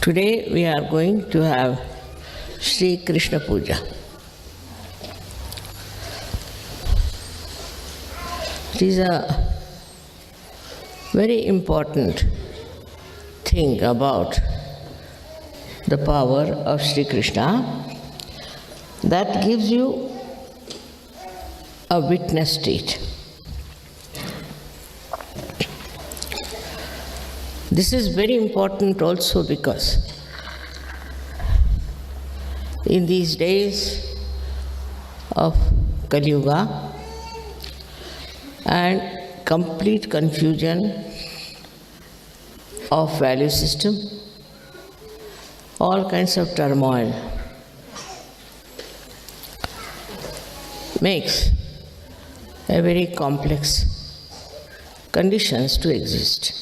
Today we are going to have Sri Krishna Puja. It is a very important thing about the power of Sri Krishna that gives you a witness state. This is very important also because in these days of Kali Yuga and complete confusion of value system, all kinds of turmoil makes a very complex conditions to exist.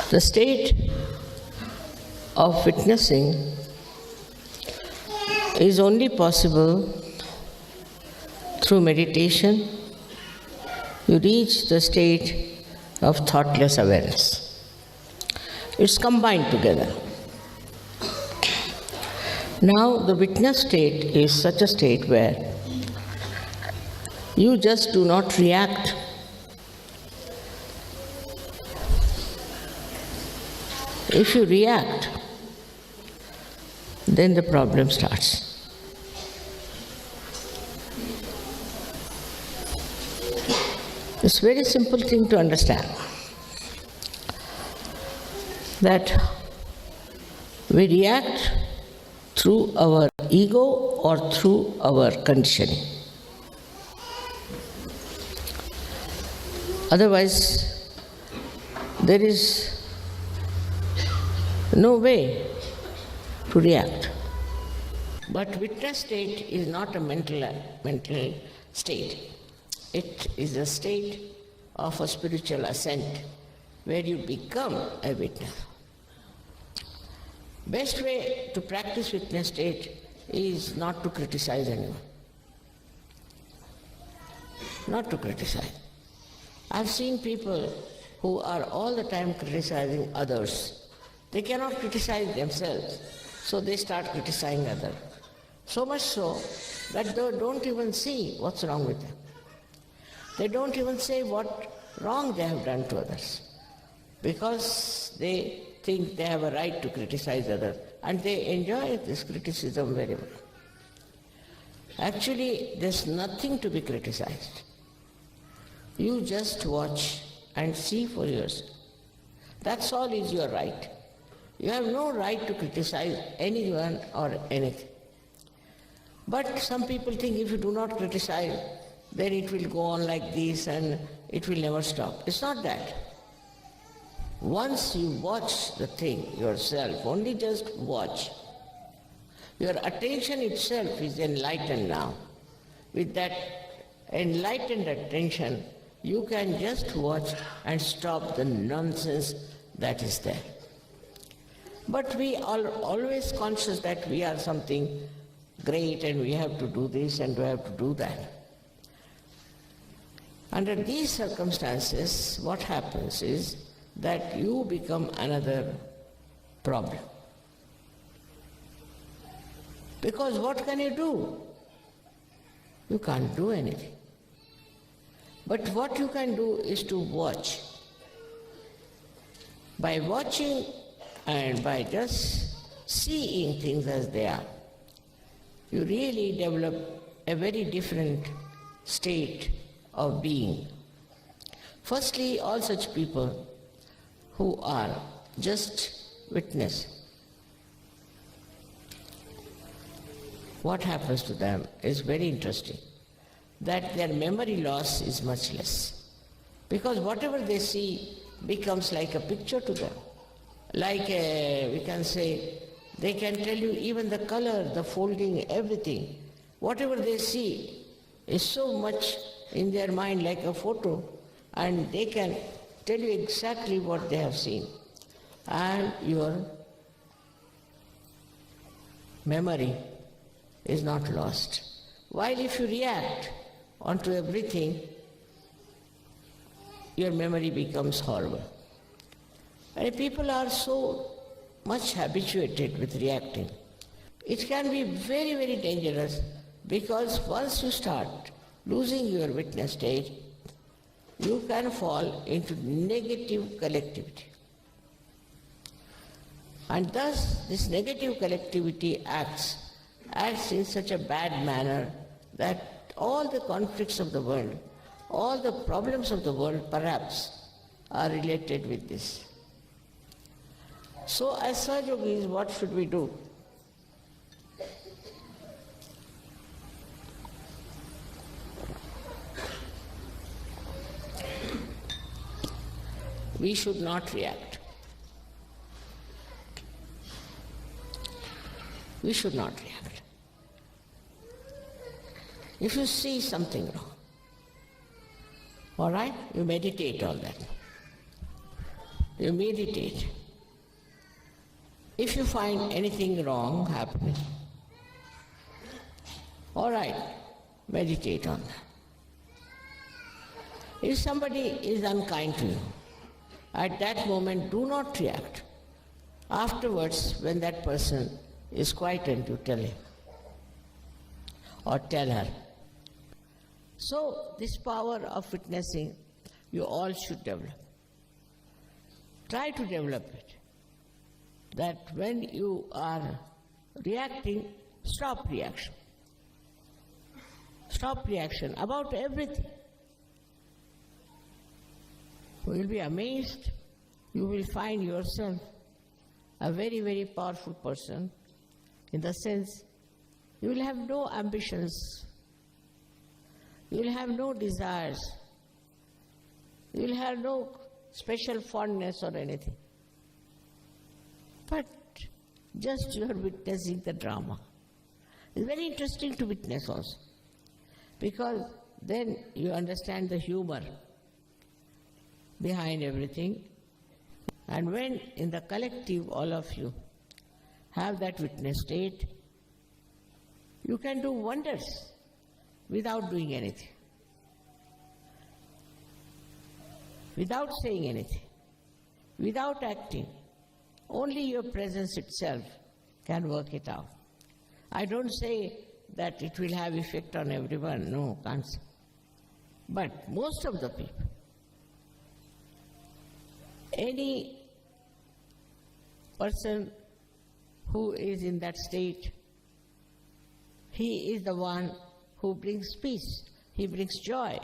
The state of witnessing is only possible through meditation. You reach the state of thoughtless awareness. It's combined together. Now, the witness state is such a state where you just do not react. If you react, then the problem starts. It's a very simple thing to understand that we react through our ego or through our conditioning. Otherwise, there is no way to react. But witness state is not a mental state. It is a state of a spiritual ascent where you become a witness. Best way to practice witness state is not to criticize anyone. Not to criticize. I've seen people who are all the time criticizing others. They cannot criticize themselves, so they start criticizing others. So much so that they don't even see what's wrong with them. They don't even say what wrong they have done to others, because they think they have a right to criticize others, and they enjoy this criticism very well. Actually, there's nothing to be criticized. You just watch and see for yourself. That's all is your right. You have no right to criticize anyone or anything. But some people think if you do not criticize, then it will go on like this and it will never stop. It's not that. Once you watch the thing yourself, only just watch, your attention itself is enlightened now. With that enlightened attention, you can just watch and stop the nonsense that is there. But we are always conscious that we are something great and we have to do this and we have to do that. Under these circumstances, what happens is that you become another problem. Because what can you do? You can't do anything. But what you can do is to watch. By watching and by just seeing things as they are, you really develop a very different state of being. Firstly, all such people who are just witness, what happens to them is very interesting, that their memory loss is much less. Because whatever they see becomes like a picture to them. Like we can say, they can tell you even the color, the folding, everything. Whatever they see is so much in their mind like a photo, and they can tell you exactly what they have seen. And your memory is not lost. While if you react onto everything, your memory becomes horrible. And people are so much habituated with reacting. It can be very, very dangerous, because once you start losing your witness state, you can fall into negative collectivity. And thus, this negative collectivity acts in such a bad manner that all the conflicts of the world, all the problems of the world perhaps are related with this. So as Sahajogis, what should we do? We should not react. We should not react. If you see something wrong, all right, you meditate on that. You meditate. If you find anything wrong happening, all right, meditate on that. If somebody is unkind to you, at that moment do not react. Afterwards, when that person is quietened, you tell him or tell her. So this power of witnessing, you all should develop. Try to develop it. That when you are reacting, stop reaction. Stop reaction about everything. You will be amazed. You will find yourself a very, very powerful person, in the sense you will have no ambitions. You will have no desires. You will have no special fondness or anything. But just you are witnessing the drama. It's very interesting to witness also, because then you understand the humor behind everything. And when in the collective all of you have that witness state, you can do wonders without doing anything, without saying anything, without acting. Only your presence itself can work it out. I don't say that it will have effect on everyone, no, can't say. But most of the people, any person who is in that state, he is the one who brings peace, he brings joy.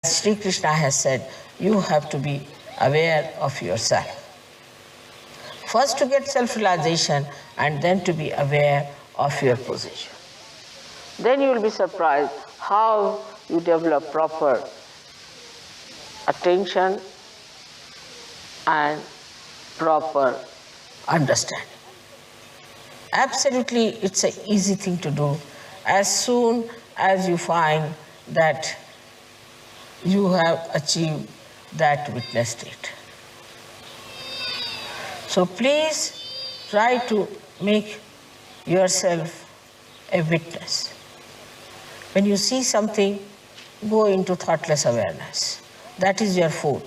Sri Krishna has said, you have to be aware of yourself. First to get self-realization, and then to be aware of your position. Then you will be surprised how you develop proper attention and proper understanding. Absolutely, it's an easy thing to do as soon as you find that you have achieved that witness state. So please try to make yourself a witness. When you see something, go into thoughtless awareness. That is your food.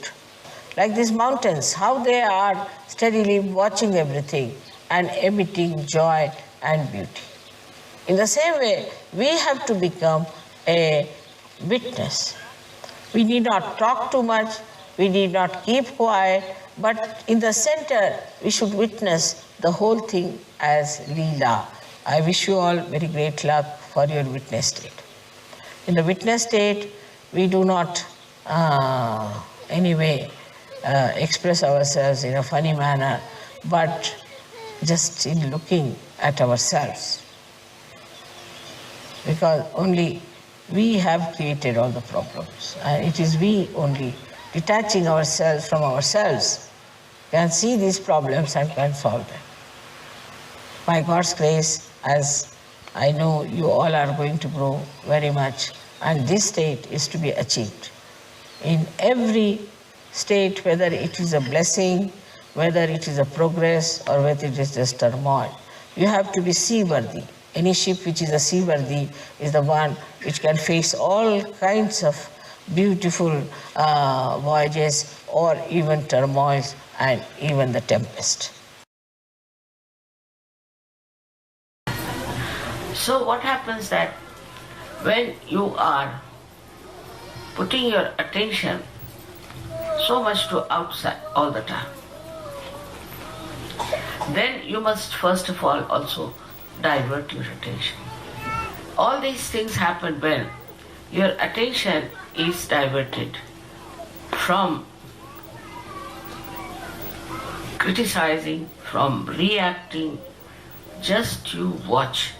Like these mountains, how they are steadily watching everything and emitting joy and beauty. In the same way, we have to become a witness. We need not talk too much, we need not keep quiet, but in the center, we should witness the whole thing as Leela. I wish you all very great luck for your witness state. In the witness state, we do not anyway express ourselves in a funny manner, but just in looking at ourselves. Because only we have created all the problems. And it is we only, detaching ourselves from ourselves, can see these problems and can solve them. By God's grace, as I know you all are going to grow very much, and this state is to be achieved. In every state, whether it is a blessing, whether it is a progress, or whether it is just turmoil, you have to be seaworthy. Any ship which is a seaworthy is the one which can face all kinds of beautiful voyages or even turmoils and even the tempest. So what happens that when you are putting your attention so much to outside all the time, then you must first of all also divert your attention. All these things happen when your attention is diverted from criticizing, from reacting. Just you watch,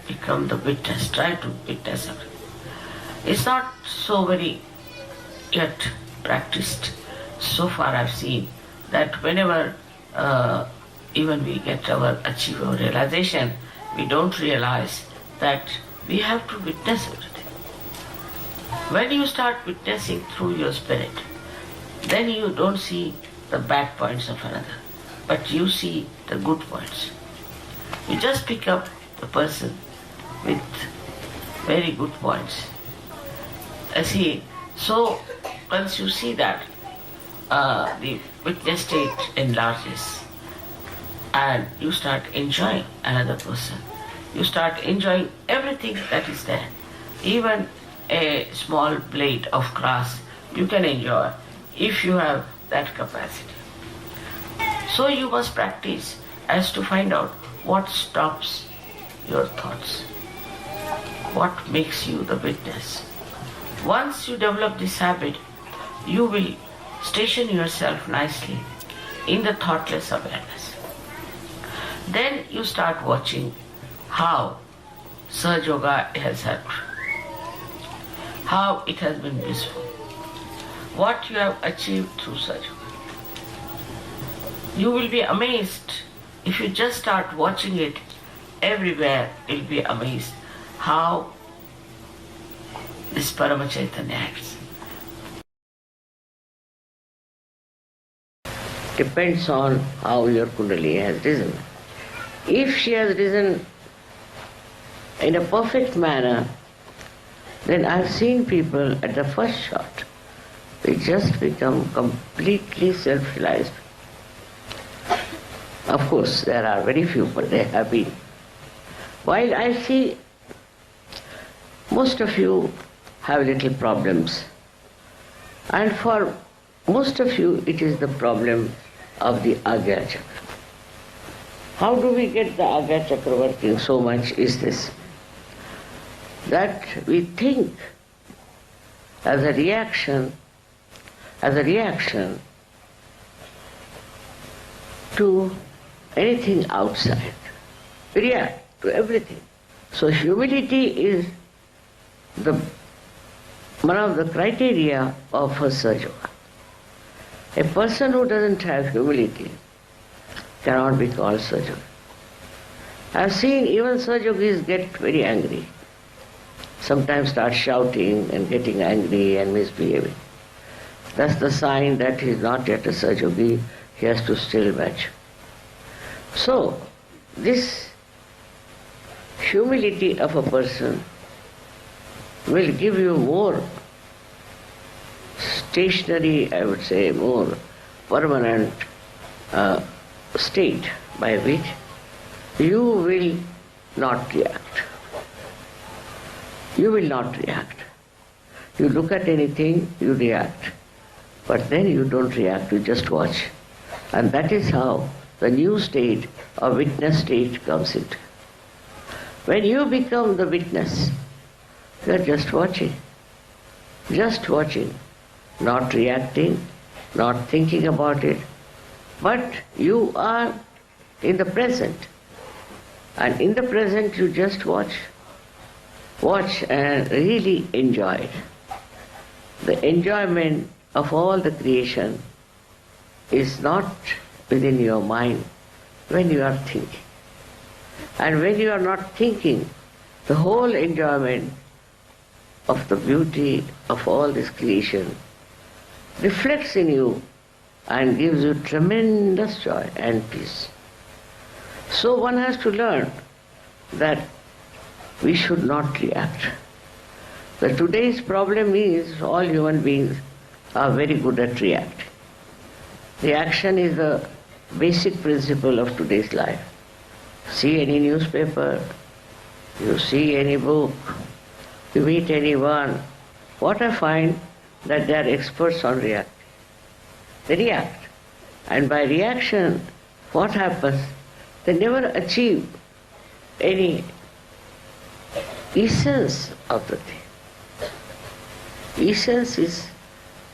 become the witness, try to witness everything. It's not so very yet practiced. So far I've seen that whenever even we achieve our realization, we don't realize that we have to witness everything. When you start witnessing through your spirit, then you don't see the bad points of another, but you see the good points. You just pick up the person with very good points. See, so once you see that, the witness state enlarges and you start enjoying another person. You start enjoying everything that is there. Even a small blade of grass you can enjoy if you have that capacity. So you must practice as to find out what stops your thoughts, what makes you the witness. Once you develop this habit, you will station yourself nicely in the thoughtless awareness. Then you start watching how Sahaja Yoga has helped, how it has been useful, what you have achieved through Sahaja Yoga. You will be amazed if you just start watching it everywhere. You'll be amazed how this Parama Chaitanya acts. Depends on how your Kundalini has risen. If she has risen in a perfect manner, then I've seen people at the first shot, they just become completely self-realized. Of course, there are very few, but they have been. While I see most of you have little problems, and for most of you it is the problem of the Agya Chakra. How do we get the Agya Chakra working so much is this, that we think as a reaction to anything outside. We react to everything. So humility is one of the criteria of a Sahaja Yoga. A person who doesn't have humility cannot be called Sahaja Yogi. I've seen even Sahaja Yogis get very angry. Sometimes start shouting and getting angry and misbehaving. That's the sign that he's not yet a Sahaja Yogi. He has to still match. So, this humility of a person will give you more stationary, I would say, more permanent state by which you will not react. You will not react. You look at anything, you react. But then you don't react, you just watch. And that is how the new state or witness state comes into. When you become the witness, you are just watching, not reacting, not thinking about it, but you are in the present. And in the present you just watch and really enjoy it. The enjoyment of all the creation is not within your mind when you are thinking. And when you are not thinking, the whole enjoyment of the beauty of all this creation reflects in you and gives you tremendous joy and peace. So one has to learn that we should not react. The today's problem is all human beings are very good at reacting. Reaction is the basic principle of today's life. See any newspaper, you see any book, you meet anyone, what I find that they are experts on reacting. They react. And by reaction, what happens? They never achieve any essence of the thing. Essence is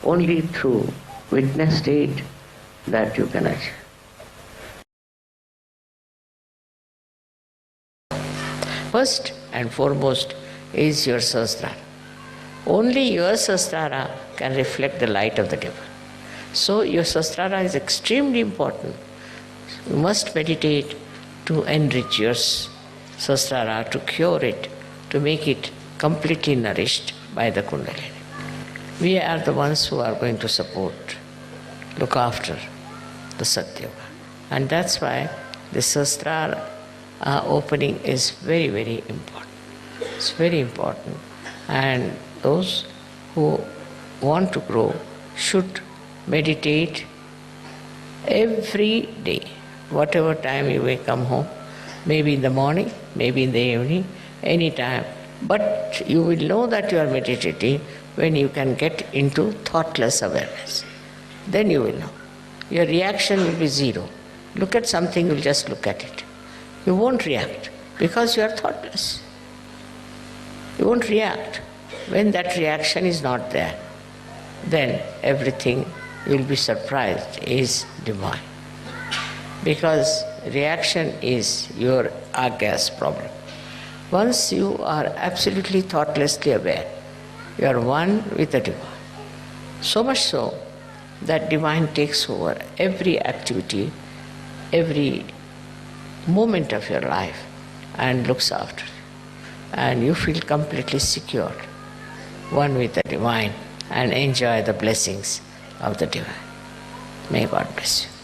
only through witness state that you can achieve. First and foremost is your Sahasrara. Only your Sahasrara can reflect the light of the giver. So your Sahasrara is extremely important. You must meditate to enrich your Sahasrara, to cure it, to make it completely nourished by the Kundalini. We are the ones who are going to support, look after the Satyoga. And that's why the Sahasrara opening is very, very important. It's very important. And those who want to grow should meditate every day, whatever time you may come home, maybe in the morning, maybe in the evening, any time. But you will know that you are meditating when you can get into thoughtless awareness. Then you will know. Your reaction will be zero. Look at something, you'll just look at it. You won't react because you are thoughtless. You won't react. When that reaction is not there, then everything, you'll be surprised, is divine. Because reaction is your agas problem. Once you are absolutely thoughtlessly aware, you are one with the divine. So much so that divine takes over every activity, every moment of your life and looks after it. And you feel completely secure, one with the divine, and enjoy the blessings of the divine. May God bless you.